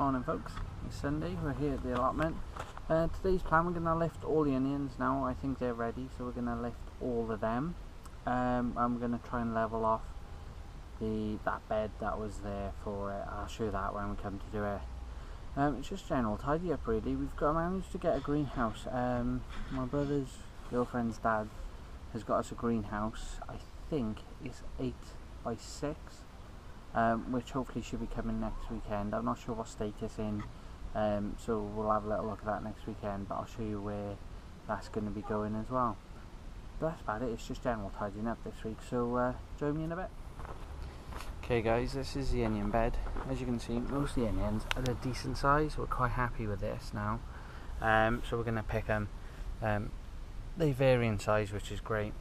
Morning folks, it's Sunday, we're here at the allotment. Today's plan, we're going to lift all the onions now. I think they're ready, so we're going to lift all of them. I'm going to try and level off that bed that was there for it. I'll show you that when we come to do it. It's just general tidy up really. We've managed to get a greenhouse. My brother's girlfriend's dad has got us a greenhouse. I think it's 8 by 6. Which hopefully should be coming next weekend. I'm not sure what state it's in, so we'll have a little look at that next weekend, but I'll show you where that's going to be going as well. But that's about it. It's just general tidying up this week, so join me in a bit. Okay guys, this is the onion bed. As you can see, most of the onions are a decent size. We're quite happy with this now, so we're going to pick them. They vary in size, which is great,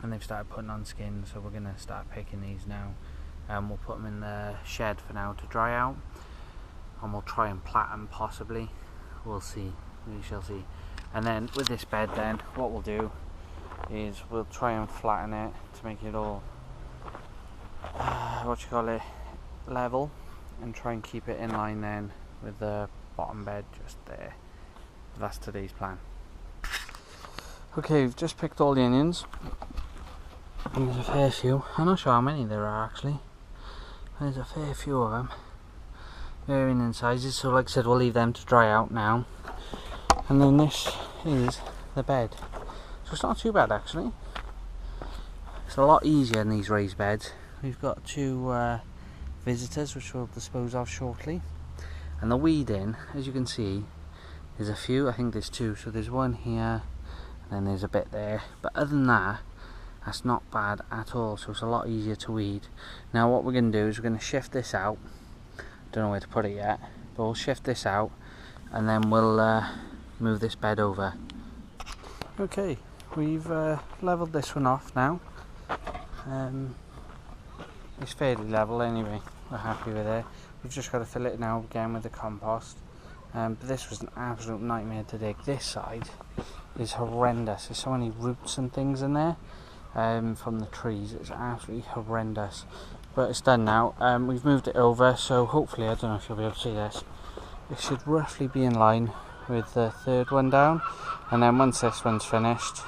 and they've started putting on skin, so we're going to start picking these now. We'll put them in the shed for now to dry out, and we'll try and plat them possibly. We'll see, we shall see. And then with this bed then, what we'll do is we'll try and flatten it to make it all level, and try and keep it in line then with the bottom bed just there. That's today's plan. Okay, we've just picked all the onions. And there's a fair few. I'm not sure how many there are actually. There's a fair few of them, varying in sizes, so like I said, we'll leave them to dry out now. And then this is the bed, so it's not too bad actually. It's a lot easier in these raised beds. We've got 2 visitors which we'll dispose of shortly, and the weeding, as you can see, there's a few. I think there's 2, so there's one here and then there's a bit there, but other than that, that's not bad at all, so it's a lot easier to weed. Now what we're going to do is we're going to shift this out. Don't know where to put it yet, but we'll shift this out and then we'll move this bed over. Okay, we've levelled this one off now. It's fairly level anyway, we're happy with it. We've just got to fill it now again with the compost. But this was an absolute nightmare to dig. This side is horrendous, there's so many roots and things in there. From the trees, it's absolutely horrendous, but it's done now. We've moved it over, so hopefully, I don't know if you'll be able to see this, it should roughly be in line with the third one down. And then once this one's finished,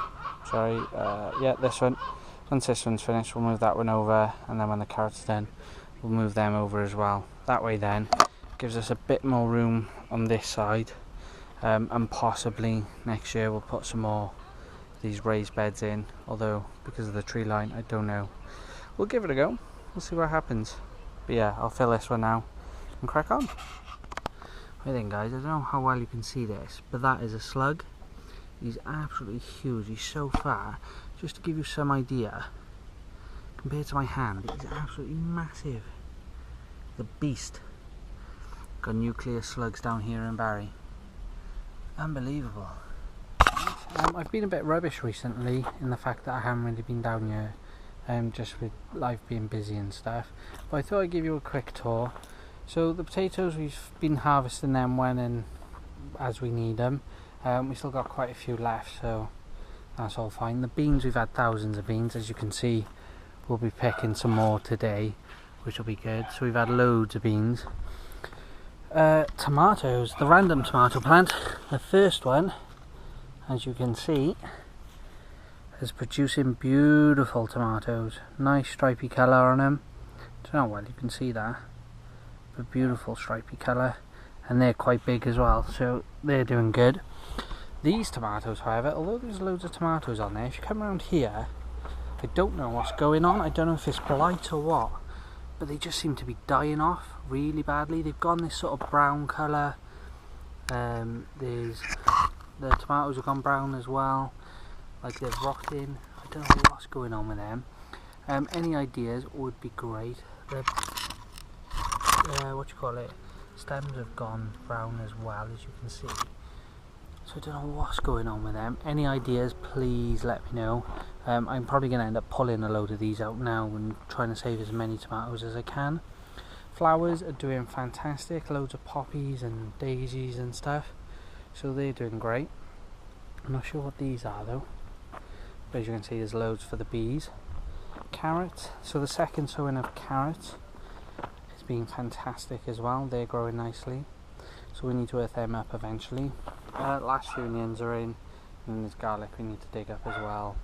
this one, once this one's finished, we'll move that one over, and then when the carrots are done, we'll move them over as well. That way then gives us a bit more room on this side, and possibly next year we'll put some more these raised beds in, although because of the tree line, I don't know. We'll give it a go, we'll see what happens. But yeah, I'll fill this one now and crack on. Right then guys, I don't know how well you can see this, but that is a slug. He's absolutely huge, he's so fat. Just to give you some idea, compared to my hand, he's absolutely massive. The beast. Got nuclear slugs down here in Barry. Unbelievable. I've been a bit rubbish recently in the fact that I haven't really been down here, just with life being busy and stuff, but I thought I'd give you a quick tour. So the potatoes, we've been harvesting them when and as we need them. We still got quite a few left, so that's all fine. The beans, we've had thousands of beans, as you can see. We'll be picking some more today, which will be good. So we've had loads of beans. Tomatoes, the random tomato plant, the first one, as you can see, is producing beautiful tomatoes. Nice stripy colour on them. Don't know how well you can see that, but beautiful stripy colour, and they're quite big as well, so they're doing good. These tomatoes, however, although there's loads of tomatoes on there, if you come around here, I don't know what's going on. I don't know if it's blight or what, but they just seem to be dying off really badly. They've gone this sort of brown colour. The tomatoes have gone brown as well, like they're rotting. I don't know what's going on with them. Any ideas would be great. The stems have gone brown as well, as you can see. So I don't know what's going on with them. Any ideas, please let me know. I'm probably going to end up pulling a load of these out now and trying to save as many tomatoes as I can. Flowers are doing fantastic, loads of poppies and daisies and stuff, so they're doing great. I'm not sure what these are though, but as you can see, there's loads for the bees. Carrots, so the second sowing of carrots has been fantastic as well. They're growing nicely, so we need to earth them up eventually. Last few onions are in, and there's garlic we need to dig up as well.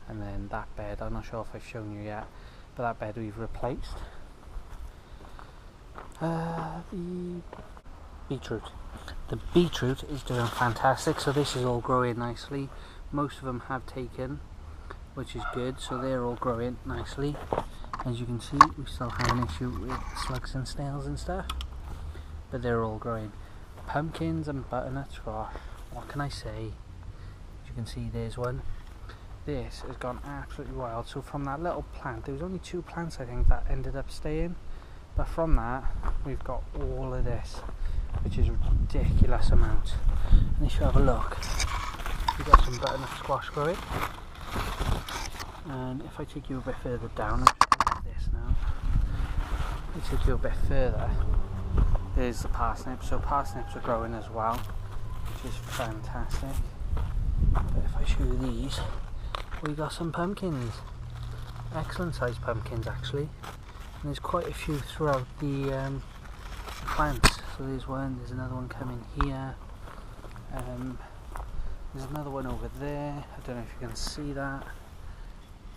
And then that bed, I'm not sure if I've shown you yet, but that bed we've replaced. The beetroot. The beetroot is doing fantastic, so this is all growing nicely. Most of them have taken, which is good, so they're all growing nicely. As you can see, we still have an issue with slugs and snails and stuff, but they're all growing. Pumpkins and butternuts, gosh, what can I say? As you can see, there's one. This has gone absolutely wild. So from that little plant, there was only 2 plants I think that ended up staying, but from that we've got all of this, which is a ridiculous amount. And if you have a look, we've got some butternut squash growing. And if I take you a bit further down, I'll show you this now. If I take you a bit further, there's the parsnips. So parsnips are growing as well, which is fantastic. But if I show you these, we got some pumpkins, excellent sized pumpkins actually, and there's quite a few throughout the plants. So there's one, there's another one coming here, there's another one over there, I don't know if you can see that,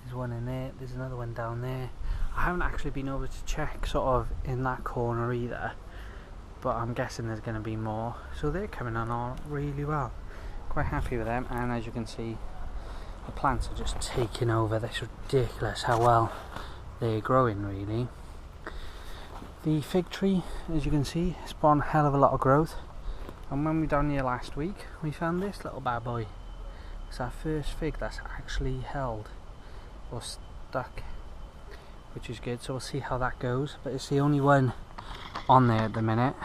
there's one in there, there's another one down there. I haven't actually been over to check sort of in that corner either, but I'm guessing there's going to be more, so they're coming on all really well. Quite happy with them, and as you can see, the plants are just taking over. That's ridiculous how well they're growing, really. The fig tree, as you can see, has spawned a hell of a lot of growth, and when we were down here last week we found this little bad boy. It's our first fig that's actually held or stuck, which is good, so we'll see how that goes, but it's the only one on there at the minute,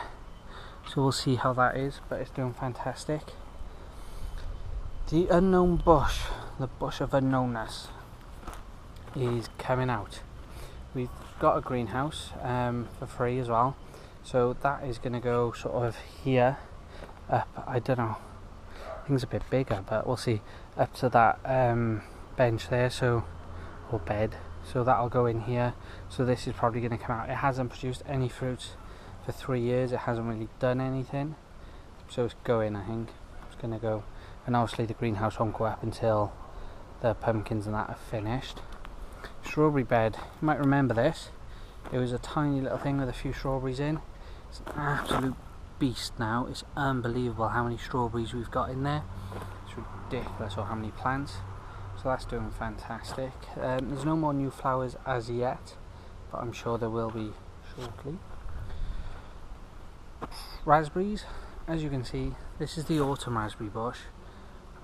so we'll see how that is, but it's doing fantastic. The unknown bush, the bush of unknownness, is coming out. We've got a greenhouse for free as well, so that is going to go sort of here up, I don't know, I think it's a bit bigger, but we'll see, up to that bench there, so, or bed, so that'll go in here. So this is probably going to come out. It hasn't produced any fruits for 3 years, it hasn't really done anything, so it's going, I think it's going to go. And obviously the greenhouse won't go up until the pumpkins and that are finished. Strawberry bed, you might remember this, it was a tiny little thing with a few strawberries in. It's an absolute beast now. It's unbelievable how many strawberries we've got in there. It's ridiculous, or how many plants, so that's doing fantastic. There's no more new flowers as yet, but I'm sure there will be shortly. Raspberries, as you can see, this is the autumn raspberry bush,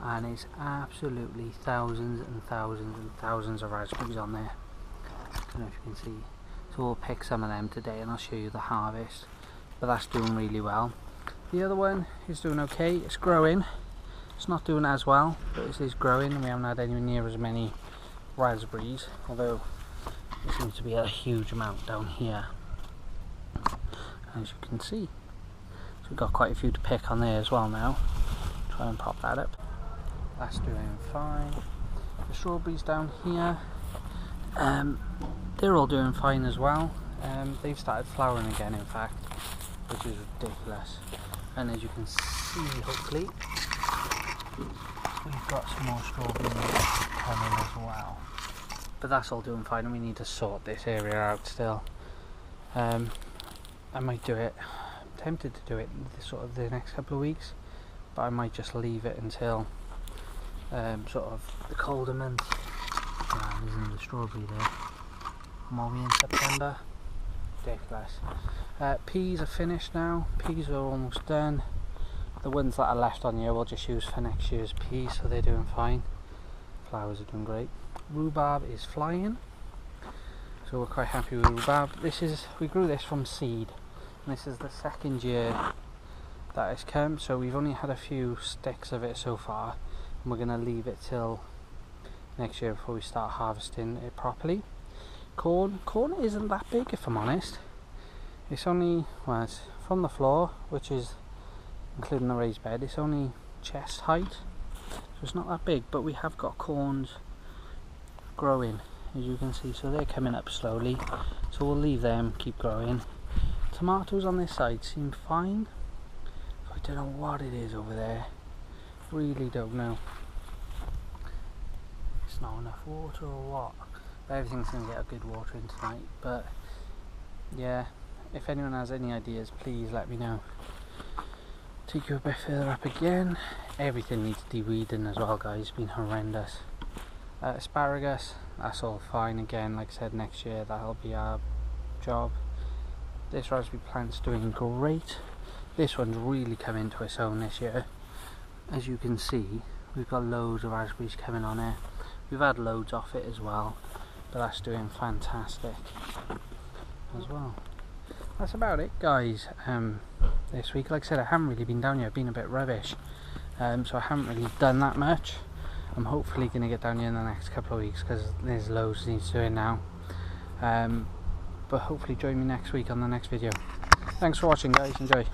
and it's absolutely thousands and thousands and thousands of raspberries on there. I don't know if you can see, so we'll pick some of them today and I'll show you the harvest, but that's doing really well. The other one is doing okay, it's growing, it's not doing as well, but it is growing, and we haven't had anywhere near as many raspberries, although there seems to be a huge amount down here, as you can see. So we've got quite a few to pick on there as well now. Try and pop that up. That's doing fine. The strawberries down here, they're all doing fine as well. They've started flowering again, in fact, which is ridiculous. And as you can see, hopefully, we've got some more strawberries coming as well. But that's all doing fine, and we need to sort this area out still. I might do it. I'm tempted to do it sort of the next couple of weeks, but I might just leave it until sort of the colder months. Isn't the strawberry there? I'm already in September. Ridiculous. Peas are finished now. Peas are almost done. The ones that are left on here we'll just use for next year's peas, so they're doing fine. Flowers are doing great. Rhubarb is flying, so we're quite happy with rhubarb. We grew this from seed, and this is the second year that it's come, so we've only had a few sticks of it so far, and we're going to leave it till next year before we start harvesting it properly. Corn isn't that big, if I'm honest. It's only, well, it's from the floor, which is including the raised bed, it's only chest height, so it's not that big, but we have got corns growing, as you can see, so they're coming up slowly, so we'll leave them keep growing. tomatoes on this side seem fine. I don't know what it is over there. Really don't know. It's not enough water or what. But everything's going to get a good water in tonight. But yeah, if anyone has any ideas, please let me know. Take you a bit further up again. Everything needs de-weeding as well, guys. It's been horrendous. Asparagus, that's all fine again. Like I said, next year that'll be our job. This raspberry plant's doing great. This one's really come into its own this year. As you can see, we've got loads of raspberries coming on here. We've had loads off it as well, but that's doing fantastic as well. That's about it, guys. This week, like I said, I haven't really been down here. I've been a bit rubbish, so I haven't really done that much. I'm hopefully going to get down here in the next couple of weeks because there's loads needs doing now. But hopefully join me next week on the next video. Thanks for watching, guys. Enjoy.